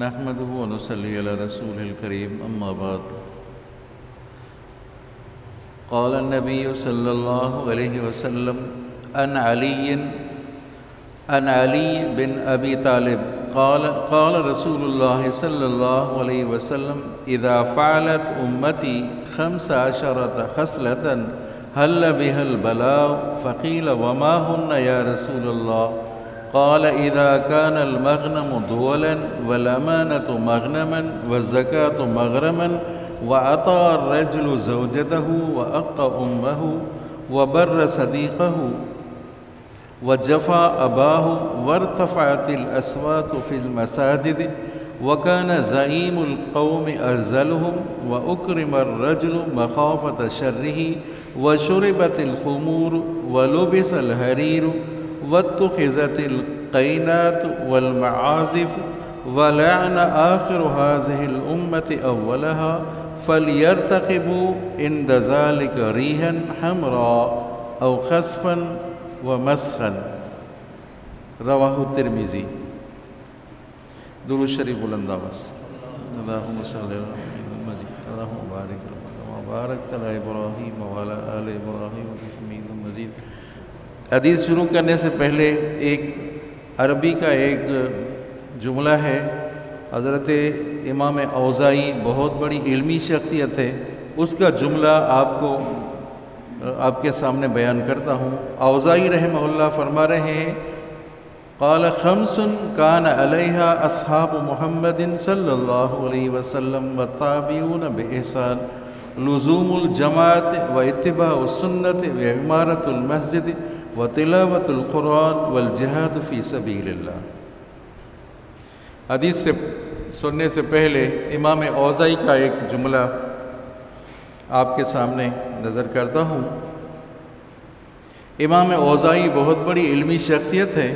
نحمده ونصلي على رسوله الكريم أما بعد قال النبي صلى الله عليه وسلم عن علي بن أبي طالب قال رسول الله صلى الله عليه وسلم إذا فعلت أمتي 15 خصلة هل بها البلاء فقيل وما هن يا رسول الله قال إذا كان المغنم دولا والأمانة مغنما والزكاة مغرما وأطاع الرجل زوجته وأق أمه وبر صديقه وجفا أباه وارتفعت الأصوات في المساجد وكان زعيم القوم أرذلهم وأكرم الرجل مخافة شره وشربت الخمور ولبس الحرير واتخذت القينات والمعازف ولعن آخر هذه الأمة أولها فليرتقبوا عند ذلك ريحا حمراء أو خسفا ومسخا رواہ الترمذی۔ درود شریف بلند آواز اللہم صلی اللہ علیہ وسلم اللہم بارک وبارک علی ابراہیم وعلی آل ابراہیم حمید مجید۔ حدیث شروع کرنے سے پہلے ایک عربی کا ایک جملہ ہے، حضرت امام اوزاعی بہت بڑی علمی شخصیت ہے، اس کا جملہ آپ کے سامنے بیان کرتا ہوں۔ اوزاعی رحمہ اللہ فرما رہے ہیں قال خمس کان علیہا اصحاب محمد صلی اللہ علیہ وسلم والتابعون بإحسان لزوم الجماعت واتباع السنت وعمارت المسجد وتلاوت القرآن والجہاد فی سبیل اللہ۔ حدیث سے سننے سے پہلے امام اوزاعی کا ایک جملہ آپ کے سامنے نظر کرتا ہوں۔ امام اوزاعی بہت بڑی علمی شخصیت ہے،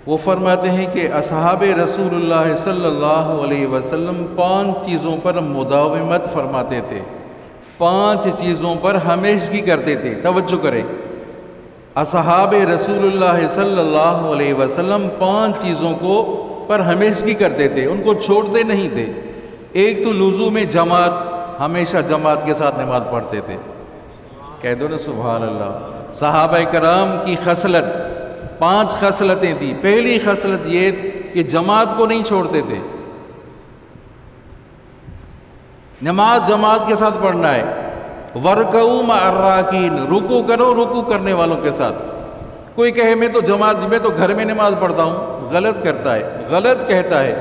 وہ فرماتے ہیں کہ اصحاب رسول اللہ صلی اللہ علیہ وسلم 5 چیزوں پر مداومت فرماتے تھے، 5 چیزوں پر ہمیشگی کرتے تھے۔ توجہ کریں، اصحاب رسول اللہ صلی اللہ علیہ وسلم 5 چیزوں پر ہمیشگی کرتے تھے، ان کو چھوڑتے نہیں تھے۔ ایک تو لزوم جماعت، ہمیشہ جماعت کے ساتھ نماز پڑھتے تھے۔ کہہ دو نا سبحان اللہ۔ صحابہ کرام کی خصلت 5 خصلتیں تھیں۔ پہلی خصلت یہ کہ جماعت کو نہیں چھوڑتے تھے، نماز جماعت کے ساتھ پڑھنا ہے۔ وَرْكَعُوا مَعَ الرَّاكِعِينَ، رکوع کرو رکوع کرنے والوں کے ساتھ۔ کوئی کہے میں تو گھر میں نماز پڑھتا ہوں، غلط کرتا ہے، غلط کہتا ہے۔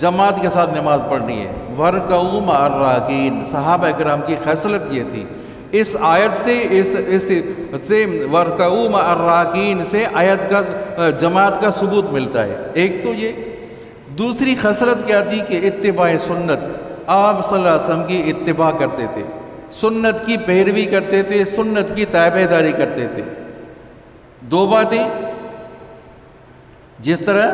جماعت کے ساتھ نماز پڑھنی ہے۔ وَرْكَعُوا مَعَ الرَّاكِعِينَ، صحابہ کرام کی خصلت یہ تھی۔ اس آیت سے وَرْكَعُوا مَعَ الرَّاكِعِينَ سے آیت کا جماعت کا ثبوت ملتا ہے۔ ایک تو یہ، دوسری خصلت کیا تھی کہ اتباع سنت، آپ صلی اللہ علیہ وسلم کی اتباع کرتے تھے، سنت کی پیروی کرتے تھے، سنت کی تابع داری کرتے تھے۔ 2 باتیں، جس طرح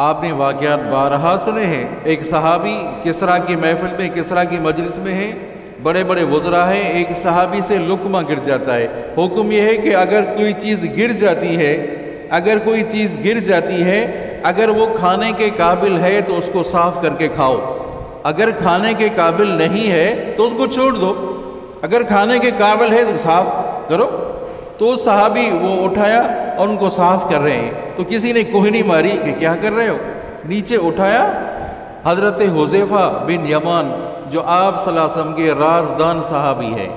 آپ نے واقعات بارہا سنے ہیں، ایک صحابی کسریٰ کی محفل میں، کسریٰ کی مجلس میں ہے، بڑے بڑے وزراء ہیں، ایک صحابی سے لقمہ گر جاتا ہے۔ حکم یہ ہے کہ اگر کوئی چیز گر جاتی ہے، اگر وہ کھانے کے قابل ہے تو اس کو صاف کر کے کھاؤ، اگر کھانے کے قابل نہیں ہے تو اس کو چھوڑ دو، اگر کھانے کے قابل ہے تو صاف کرو۔ تو صحابی وہ اٹھایا اور ان کو صاف کر رہے ہیں، تو کسی نے کوہنی ماری کہ کیا کر رہے ہو؟ نیچے اٹھایا، حضرت حذیفہ بن یمان جو آپ صلی اللہ علیہ وسلم کے رازدان صحابی ہے،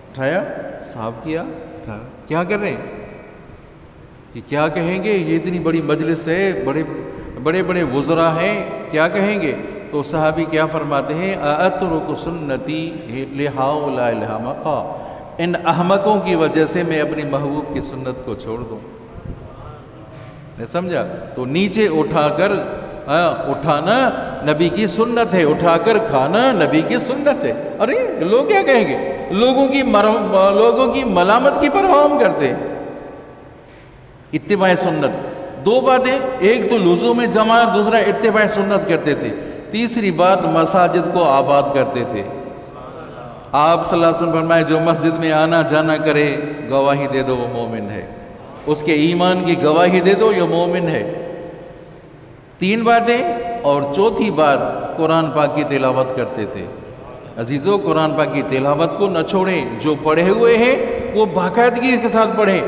اٹھایا، صاف کیا، کیا کر رہے ہیں؟ کہ کیا کہیں گے، یہ اتنی بڑی مجلس ہے، بڑے بڑے وزراء ہیں، کیا کہیں گے؟ تو صحابی کیا فرماتے ہیں؟ اَأَتْرُكُ سُنَّتِي لِهَؤُلَاءِ الْحَمَقَىٰ، ان احمقوں کی وجہ سے میں اپنی محبوب کی سنت کو چھوڑ دوں۔ نے سمجھا؟ تو نیچے اٹھا کر اٹھانا نبی کی سنت ہے، اٹھا کر کھانا نبی کی سنت ہے۔ ارے لوگ کیا کہیں گے؟ لوگوں کی ملامت کی پرواہ ہم کرتے ہیں۔ اتباع سنت، 2 باتیں، ایک تو لزوم جماعت، دوسرا اتباع سنت کرتے تھے۔ تیسری بات، مساجد کو آباد کرتے تھے۔ آپ صلی اللہ علیہ وسلم فرمائے جو مسجد میں آنا جانا کرے گواہی دے دو وہ مومن ہے، اس کے ایمان کی گواہی دے دو یہ مومن ہے۔ 3 باتیں، اور چوتھی بات قرآن پاک کی تلاوت کرتے تھے۔ عزیزو، قرآن پاک کی تلاوت کو نہ چھوڑیں، جو پڑھے ہوئے ہیں وہ باقاعدگی کے ساتھ پڑھیں،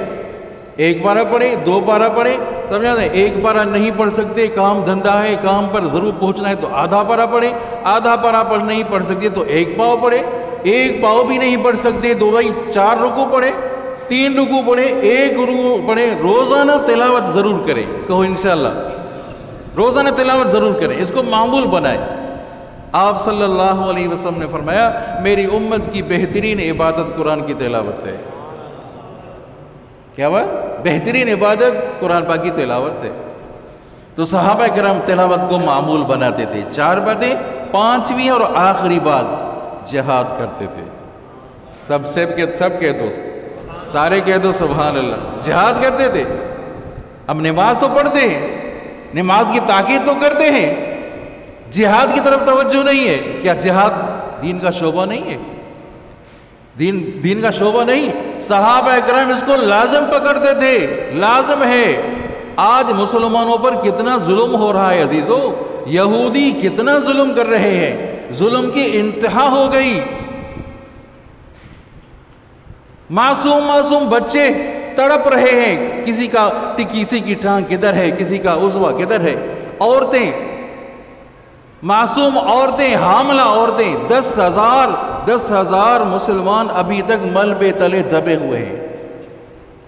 1 پارہ پڑھیں، 2 پارہ پڑھیں، سمجھا دیں؟ 1 پارہ نہیں پڑھ سکتے، کام دھندا ہے، کام پر ضرور پہنچنا ہے تو آدھا پارہ پڑھیں، آدھا پارہ پر نہیں پڑھ سکتے تو 1 پاؤ پڑھیں، 1 پاؤ بھی نہیں پڑھ سکتے تو بھائی 4 رکوع پڑھیں، 3 رکوع پڑھیں، 1 رکوع پڑھیں، روزانہ تلاوت ضرور کریں، کہو انشاءاللہ روزانہ تلاوت ضرور کریں، اس کو معمول بنائیں۔ آپ صلی اللہ علیہ وسلم نے فرمایا میری امت کی بہترین عبادت قرآن کی تلاوت ہے۔ کیا ہوا؟ بہترین عبادت قرآن پاک کی تلاوت ہے۔ تو صحابہ کرام تلاوت کو معمول بناتے تھے۔ 4 باتیں، 5ویں اور آخری بات جہاد کرتے تھے۔ سب کہہ دو، سارے کہہ دو سبحان اللہ۔ جہاد کرتے تھے۔ اب نماز تو پڑھتے ہیں، نماز کی تاکید تو کرتے ہیں، جہاد کی طرف توجہ نہیں ہے۔ کیا جہاد دین کا شعبہ نہیں ہے؟ دین کا شعبہ نہیں؟ صحابہ اکرام اس کو لازم پکڑتے تھے، لازم ہے۔ آج مسلمانوں پر کتنا ظلم ہو رہا ہے عزیزو، یہودی کتنا ظلم کر رہے ہیں، ظلم کی انتہا ہو گئی۔ معصوم بچے تڑپ رہے ہیں، کسی کی ٹانگ کدھر ہے، کسی کا عضو کدھر ہے۔ عورتیں، معصوم عورتیں، حاملہ عورتیں، 10,000 مسلمان ابھی تک ملبے تلے دبے ہوئے ہیں۔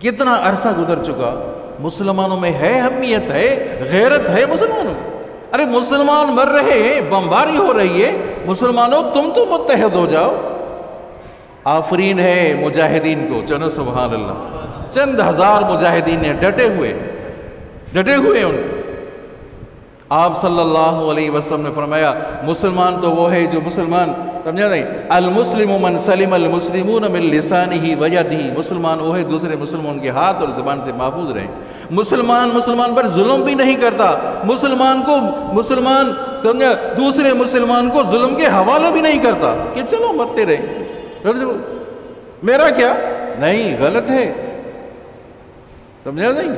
کتنا عرصہ گزر چکا، مسلمانوں میں ہے اہمیت، ہے غیرت، ہے مسلمانوں۔ ارے مسلمان مر رہے ہیں، بمباری ہو رہی ہے، مسلمانوں تم تو متحد ہو جاؤ۔ آفرین ہے مجاہدین کو، چلو سبحان اللہ، چند ہزار مجاہدین نے ڈٹے ہوئے ان۔ آپ صلی اللہ علیہ وسلم نے فرمایا مسلمان تو وہ ہے جو مسلمان، سمجھا نہیں؟ المسلم من سلم المسلمون من لسانہ ویدہ، مسلمان وہ ہے دوسرے مسلمان کے ہاتھ اور زبان سے محفوظ رہیں۔ مسلمان پر ظلم بھی نہیں کرتا، مسلمان سمجھا دوسرے مسلمان کو ظلم کے حوالے بھی نہیں کرتا کہ چلو مرتے رہے، میرا کیا نہیں، غلط ہے، سمجھا نہیں؟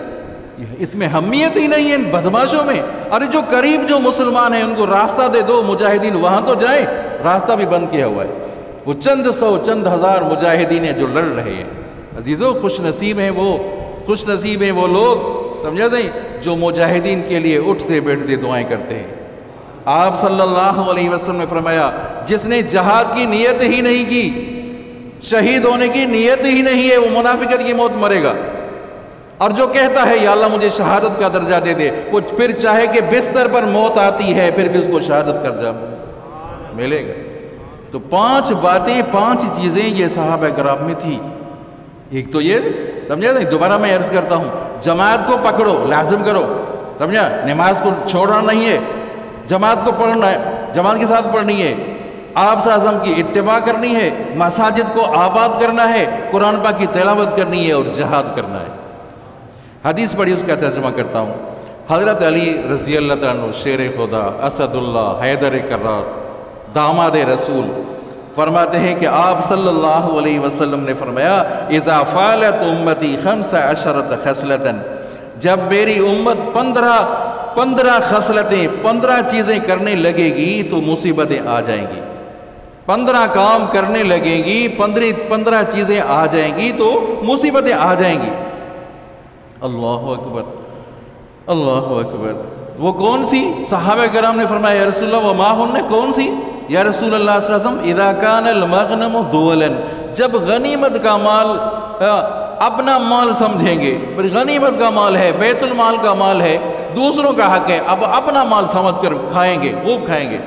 اس میں اہمیت ہی نہیں ہے ان بدماشوں میں۔ ارے جو قریب جو مسلمان ہیں ان کو راستہ دے دو، مجاہدین وہاں تو جائیں، راستہ بھی بند کیا ہوا ہے۔ وہ چند ہزار مجاہدین ہیں جو لڑ رہے ہیں۔ عزیزو، خوش نصیب ہیں وہ لوگ، سمجھا نہیں، جو مجاہدین کے لیے اٹھتے بیٹھتے دعائیں کرتے ہیں۔ آپ صلی اللہ علیہ وسلم نے فرمایا جس نے جہاد کی نیت ہی نہیں کی، شہید ہونے کی نیت ہی نہیں ہے، وہ منافقت کی موت مرے گا۔ اور جو کہتا ہے یا اللہ مجھے شہادت کا درجہ دے دے، وہ پھر چاہے کہ بستر پر موت آتی ہے پھر بھی اس کو شہادت کا درجہ ملے گا۔ تو 5 باتیں، 5 چیزیں یہ صحابہ کرام میں تھی۔ ایک تو یہ، سمجھا نہیں، دوبارہ میں عرض کرتا ہوں، جماعت کو پکڑو، لازم کرو، سمجھا، نماز کو چھوڑنا نہیں ہے، جماعت کو پڑھنا ہے، جماعت کے ساتھ پڑھنی ہے، آپ صلی اللہ علیہ وسلم کی اتباع کرنی ہے، مساجد کو آباد کرنا ہے، قرآن پاک کی تلاوت کرنی ہے اور جہاد کرنا ہے۔ حدیث پڑھی، اس کا ترجمہ کرتا ہوں۔ حضرت علی رضی اللہ تعالیٰ عنہ، شیر خدا، اسد اللہ، حیدر کرار، داماد رسول، فرماتے ہیں کہ آپ صلی اللہ علیہ وسلم نے فرمایا اذا فعلت امتی 15 خصلۃ، جب میری امت 15 خصلتیں، 15 چیزیں کرنے لگے گی تو مصیبتیں آ جائیں گی۔ 15 کام کرنے لگیں گی، 15 چیزیں آ جائیں گی تو مصیبتیں آ جائیں گی۔ اللہ اکبر، اللہ اکبر۔ وہ کون سی؟ صحابہ کرام نے فرمایا یا رسول اللہ وما ہن، کون سی یا رسول اللہ صلی اللہ علیہ وسلم؟ اذا کان المغنم دولا، جب غنیمت کا مال اپنا مال سمجھیں گے، غنیمت کا مال ہے، بیت المال کا مال ہے، دوسروں کا حق ہے، اب اپنا مال سمجھ کر کھائیں گے، خوب کھائیں گے۔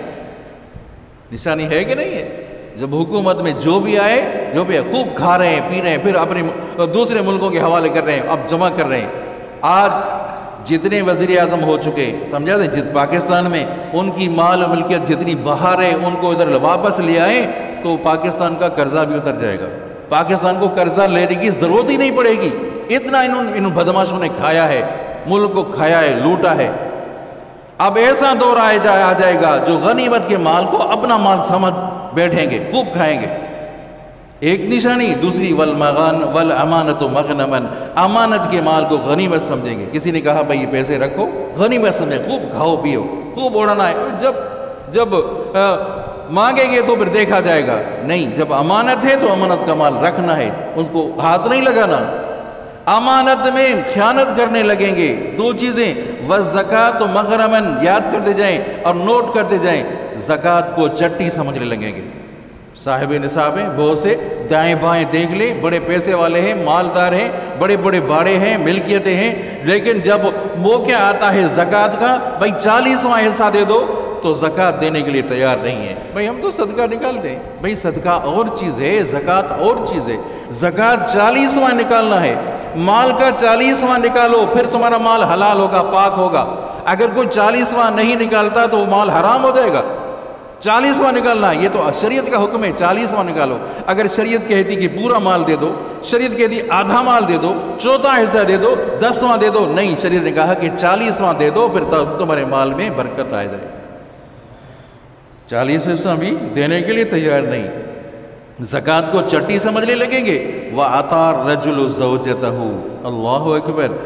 نشانی ہے کہ نہیں ہے؟ جب حکومت میں جو بھی آئے خوب کھا رہے ہیں، پی رہے ہیں، پھر اپنے دوسرے ملکوں کے حوالے کر رہے ہیں، اب جمع کر رہے ہیں۔ آج جتنے وزیر اعظم ہو چکے، سمجھا دیں، پاکستان میں ان کی مال و ملکیت جتنی باہر ہے ان کو ادھر واپس لے آئیں تو پاکستان کا قرضہ بھی اتر جائے گا، پاکستان کو قرضہ لینے کی ضرورت ہی نہیں پڑے گی، اتنا ان بدماشوں نے کھایا ہے، ملک کو کھایا ہے، لوٹا ہے۔ اب ایسا دور آ جائے گا جو غنیمت کے مال کو اپنا مال سمجھ بیٹھیں گے، خوب کھائیں گے۔ ایک نشانی، دوسری والامانت مغنمن، امانت کے مال کو غنیمت سمجھیں گے۔ کسی نے کہا بھائی یہ پیسے رکھو، غنیمت سمجھیں، خوب کھاؤ پیو، خوب اڑانا ہے، جب مانگیں گے تو پھر دیکھا جائے گا، نہیں، جب امانت ہے تو امانت کا مال رکھنا ہے، اس کو ہاتھ نہیں لگانا۔ امانت میں خیانت کرنے لگیں گے، دو چیزیں، والزکوٰۃ مغرمن، یاد کرتے جائیں اور نوٹ کرتے جائیں، زکوٰۃ کو چٹی سمجھنے لگیں گے۔ صاحب نصاب ہیں، بہت سے دائیں بائیں دیکھ لیں، بڑے پیسے والے ہیں، مالدار ہیں، بڑے بڑے باڑے ہیں، ملکیتیں ہیں، لیکن جب موقع آتا ہے زکوٰۃ کا، بھائی 40واں حصہ دے دو، تو زکوٰۃ دینے کے لیے تیار نہیں ہے۔ بھائی ہم تو صدقہ نکالتے ہیں، بھائی صدقہ اور چیز ہے، زکوٰۃ اور چیز ہے۔ زکوٰۃ 40واں نکالنا ہے، مال کا 40واں نکالو، پھر تمہارا مال حلال ہوگا، پاک ہوگا۔ اگر کوئی 40واں نہیں نکالتا تو وہ مال حرام ہو جائے گا۔ 40واں نکالنا، یہ تو شریعت کا حکم ہے، 40واں نکالو۔ اگر شریعت کہتی کہ پورا مال دے دو، شریعت کہتی آدھا مال دے دو، چوتھا حصہ دے دو، 10واں دے دو، نہیں، شریعت نے کہا کہ 40واں دے دو، پھر تمہارے مال میں برکت آ جائے۔ 40 حصہ بھی دینے کے لیے تیار نہیں، زکوٰۃ کو چٹی سمجھنے لگیں گے۔ وَأَطَاعَ الرَّجُلُ زَوْجَتَهُ، اللہ اکبر،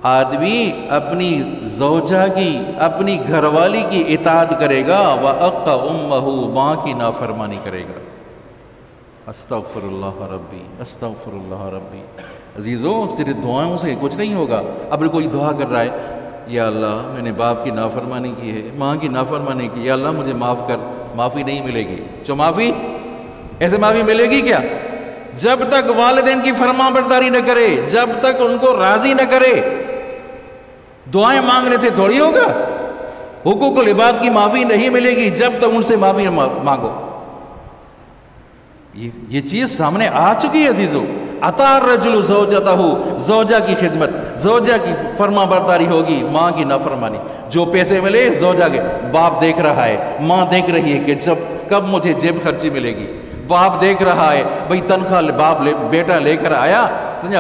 آدمی اپنی زوجہ کی، اپنی گھر والی کی اطاعت کرے گا، وَأَقَّ أُمَّهُ، ماں کی نافرمانی کرے گا۔ استغفر اللہ ربی، استغفر اللہ ربی۔ عزیزو، تیرے دعاؤں سے کچھ نہیں ہوگا۔ اب کوئی دعا کر رہا ہے، یا اللہ میں نے باپ کی نافرمانی کی ہے، ماں کی نافرمانی کی، یا اللہ مجھے معاف کر، معافی نہیں ملے گی۔ جو معافی، ایسے معافی ملے گی کیا؟ جب تک والدین کی فرما برداری نہ کرے، جب تک ان کو راضی نہ کرے، دعائیں مانگنے سے تھوڑی ہوگا۔ حقوق العباد کی معافی نہیں ملے گی جب تک ان سے معافی مانگو۔ یہ چیز سامنے آ چکی ہے عزیزو۔ اطاع الرجل زوجتہ، زوجہ کی خدمت، زوجہ کی فرما برداری ہوگی، ماں کی نافرمانی۔ جو پیسے ملے زوجہ کے، باپ دیکھ رہا ہے، ماں دیکھ رہی ہے کہ کب مجھے جیب خرچی ملے گی۔ باپ دیکھ رہا ہے، بھئی تنخواہ بیٹا لے کر آیا،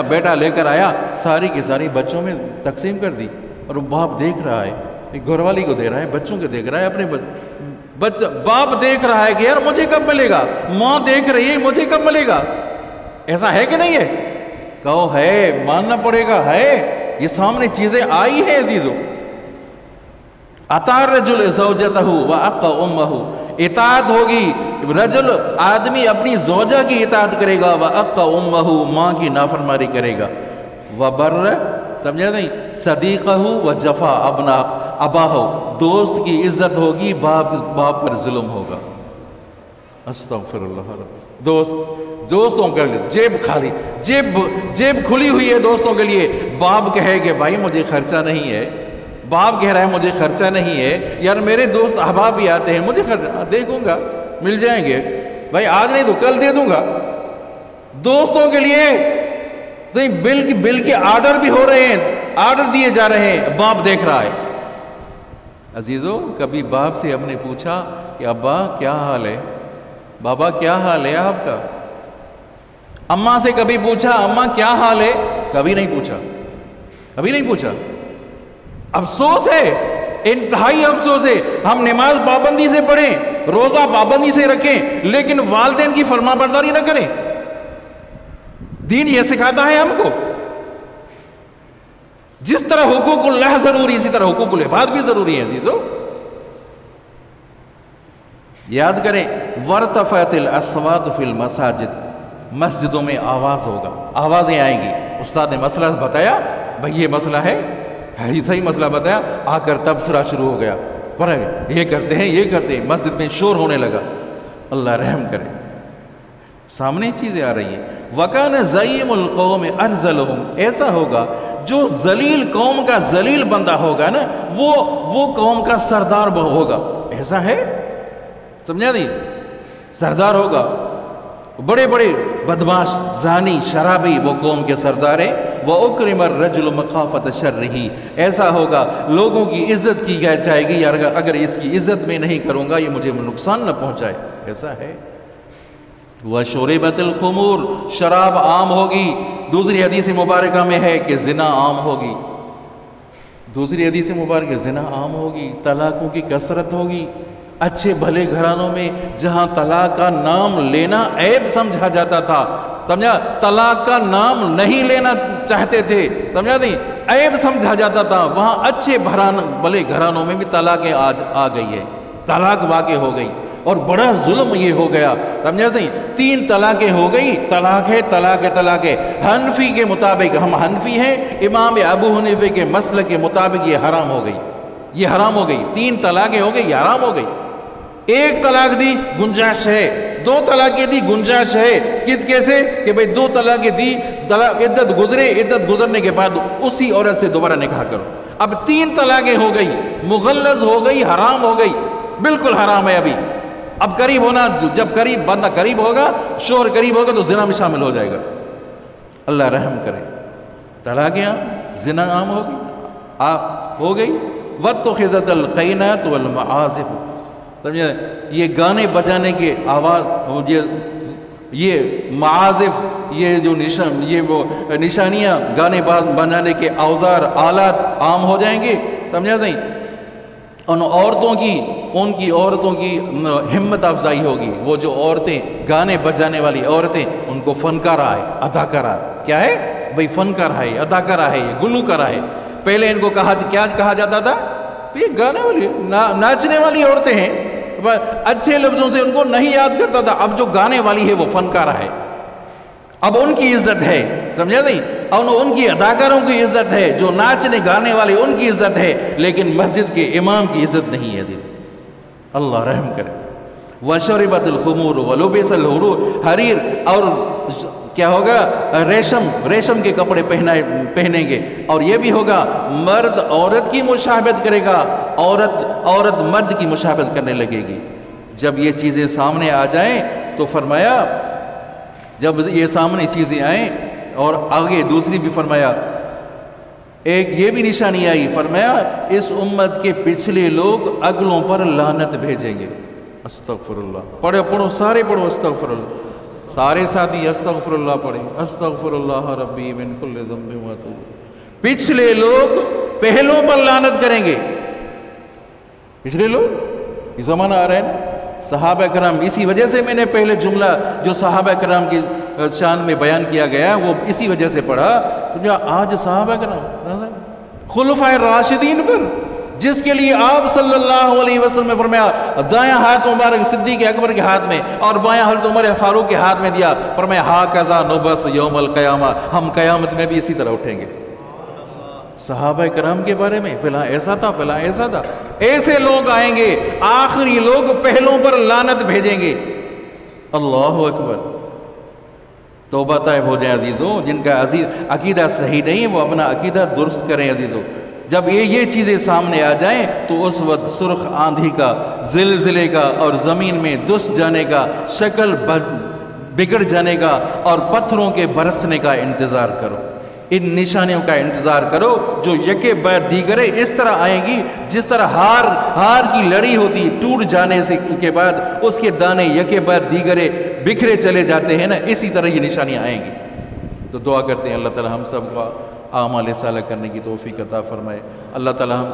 بیٹا لے کر آیا، ساری کی ساری بچوں میں تقسیم کر دی، اور وہ باپ دیکھ رہا ہے، گھر والی کو دے رہا ہے، بچوں کو دیکھ رہا ہے، اپنے باپ دیکھ رہا ہے کہ یار مجھے کب ملے گا، ماں دیکھ رہی ہے مجھے کب ملے گا۔ ایسا ہے کہ نہیں ہے؟ کہو ہے، ماننا پڑے گا، ہے، یہ سامنے چیزیں آئی ہیں عزیزو۔ اطاع الرجل زوجتہ وأق امہ، اطاعت ہوگی، رجل آدمی اپنی زوجہ کی اطاعت کرے گا، وأق امہ، ماں کی نافرمانی کرے گا، وبر، سمجھا نہیں، صدیقہ وجفا اباہ، دوست کی عزت ہوگی، باپ پر ظلم ہوگا۔ استغفر اللہ رب۔ دوستوں کے لیے جیب خالی، جیب کھلی ہوئی ہے دوستوں کے لیے، باپ کہے کہ بھائی مجھے خرچہ نہیں ہے، باپ کہہ رہا ہے مجھے خرچہ نہیں ہے، یار میرے دوست احباب بھی آتے ہیں، مجھے خرچہ دیکھوں گا، مل جائیں گے، بھائی آج نہیں تو کل دے دوں گا۔ دوستوں کے لیے بل کے آرڈر بھی ہو رہے ہیں، آرڈر دیے جا رہے ہیں، باپ دیکھ رہا ہے۔ عزیزو، کبھی باپ سے ہم نے پوچھا کہ ابا کیا حال ہے، بابا کیا حال ہے آپ کا؟ اماں سے کبھی پوچھا اماں کیا حال ہے؟ کبھی نہیں پوچھا، کبھی نہیں پوچھا۔ افسوس ہے، انتہائی افسوس ہے، ہم نماز پابندی سے پڑھیں، روزہ پابندی سے رکھیں، لیکن والدین کی فرما برداری نہ کریں۔ دین یہ سکھاتا ہے ہم کو، جس طرح حقوق اللہ ضروری اسی طرح حقوق العباد بھی ضروری ہے عزیزو۔ یاد کریں، وارتفعت الاصوات فی المساجد، مسجدوں میں آواز ہوگا، آوازیں آئیں گی۔ استاد نے مسئلہ بتایا، بھئی یہ مسئلہ ہے ہی صحیح مسئلہ بتایا، آ کر تبصرہ شروع ہو گیا، پر یہ کرتے ہیں، مسجد میں شور ہونے لگا۔ اللہ رحم کرے، سامنے چیزیں آ رہی ہیں۔ وَكَانَ زَعِيمُ الْقَوْمِ أَرْذَلُهُمْ، ایسا ہوگا جو ذلیل قوم کا ذلیل بندہ ہوگا نا، وہ قوم کا سردار ہوگا۔ ایسا ہے، سمجھا نہیں، سردار ہوگا، بڑے بڑے بدماش، زانی، شرابی وہ قوم کے سردار ہیں۔ وَأُكْرِمَ الرَّجُلُ مَخَافَةَ شَرِّهِ، ایسا ہوگا لوگوں کی عزت کی جائے گی، اگر اس کی عزت میں نہیں کروں گا یہ مجھے نقصان نہ پہنچائے۔ ایسا ہے۔ وَشُرِبَتِ الْخُمُورُ، شراب عام ہوگی۔ دوسری حدیث مبارکہ میں ہے کہ زنا عام ہوگی، دوسری حدیث مبارکہ زنا عام ہوگی، طلاقوں کی کثرت ہوگی، اچھے بھلے گھرانوں میں جہاں طلاق کا نام لینا عیب سمجھا جاتا تھا، سمجھا، طلاق کا نام نہیں لینا چاہتے تھے، سمجھا نہیں، عیب سمجھا جاتا تھا، وہاں اچھے بھلے گھرانوں میں بھی طلاقیں آج آ گئی ہے، طلاق واقع ہو گئی، اور بڑا ظلم یہ ہو گیا، سمجھا نہیں، 3 طلاقیں ہو گئی، طلاق ہے، طلاق ہے، طلاق ہے، حنفی کے مطابق، ہم حنفی ہیں، امام ابو حنیفہ کے مسلک کے مطابق یہ حرام ہو گئی، یہ حرام ہو گئی، 3 طلاقیں ہو گئی، یہ حرام ہو گئی۔ 1 طلاق دی گنجائش ہے، 2 طلاقیں دی گنجائش ہے، کیسے کہ بھئی 2 طلاقیں دی، عدت گزرے، عدت گزرنے کے بعد اسی عورت سے دوبارہ نکاح کرو۔ اب 3 طلاقیں ہو گئی، مغلظ ہو گئی، حرام ہو گئی، بالکل حرام ہے ابھی۔ اب قریب ہونا، جب قریب بندہ قریب ہوگا، شوہر قریب ہوگا تو زنا میں شامل ہو جائے گا، اللہ رحم کرے۔ طلاقیں عام، زنا عام ہو گئی۔ وَاتُّخِذَتِ الْقَيْنَاتُ وَالْمَعَازِفُ، سمجھے، یہ گانے بجانے کے آواز، یہ معازف، یہ جو وہ نشانیاں، گانے بجانے کے اوزار، آلات عام ہو جائیں گے، سمجھا نہیں، ان عورتوں کی ہمت افزائی ہوگی۔ وہ جو عورتیں گانے بجانے والی عورتیں، ان کو فنکارہ ہے، اداکارہ کیا ہے بھئی، فنکارہ ہے، اداکارہ ہے، گلوکارہ ہے۔ پہلے ان کو کیا کہا جاتا تھا؟ یہ گانے والی، ناچنے والی عورتیں ہیں، اچھے لفظوں سے ان کو نہیں یاد کرتا تھا۔ اب جو گانے والی ہے وہ فنکارہ ہے، اب ان کی عزت ہے، سمجھا نہیں، ان کی اداکاروں کی عزت ہے، جو ناچنے گانے والے ان کی عزت ہے، لیکن مسجد کے امام کی عزت نہیں ہے۔ اللہ رحم کرے۔ وَشَرِبَتِ الْخُمُورُ وَلُبِسَ الْحُرُورُ، حریر اور کیا ہوگا، ریشم کے کپڑے پہنیں گے، اور یہ بھی ہوگا مرد عورت کی مشابہت کرے گا، عورت مرد کی مشابہت کرنے لگے گی۔ جب یہ چیزیں سامنے آ جائیں تو فرمایا، جب یہ سامنے چیزیں آئیں، اور آگے دوسری بھی فرمایا، ایک یہ بھی نشانی آئی، فرمایا اس امت کے پچھلے لوگ اگلوں پر لعنت بھیجیں گے۔ استغفر اللہ، پڑھو سارے پڑھو استغفر اللہ، سارے ساتھی استغفر اللہ پڑھیں، استغفر اللہ ربی من کل ذنب واتوب۔ پچھلے لوگ پہلوں پر لعنت کریں گے، پچھلے لوگ، یہ زمانہ آ رہا ہے نا، صحابہ کرام، اسی وجہ سے میں نے پہلے جملہ جو صحابہ کرام کی شان میں بیان کیا گیا وہ اسی وجہ سے پڑھا۔ تو جو آج صحابہ کرام خلفائے راشدین پر، جس کے لیے آپ صلی اللہ علیہ وسلم نے فرمایا دایاں ہاتھ مبارک صدیق اکبر کے ہاتھ میں اور بایاں حضرت عمر فاروق کے ہاتھ میں دیا، فرمایا ہاکذا نبعث یوم القیامہ، ہم قیامت میں بھی اسی طرح اٹھیں گے۔ صحابہ کرام کے بارے میں فلاں ایسا تھا، فلاں ایسا تھا، ایسے لوگ آئیں گے، آخری لوگ پہلوں پر لعنت بھیجیں گے۔ اللہ اکبر، توبہ طائب ہو جائیں عزیزوں، جن کا عقیدہ صحیح نہیں وہ اپنا عقیدہ درست کریں عزیزوں۔ جب یہ چیزیں سامنے آ جائیں تو اس وقت سرخ آندھی کا، زلزلے کا، اور زمین میں دس جانے کا، شکل بگڑ جانے کا اور پتھروں کے برسنے کا انتظار کرو، ان نشانیوں کا انتظار کرو جو یکے بعد دیگرے اس طرح آئیں گی جس طرح ہار کی لڑی ہوتی، ٹوٹ جانے کے بعد اس کے دانے یکے بعد دیگرے بکھرے چلے جاتے ہیں نا، اسی طرح یہ نشانیاں آئیں گی۔ تو دعا کرتے ہیں اللہ تعالی ہم سب کو اعمال صالح کرنے کی توفیق عطا فرمائے، اللہ تعالی ہم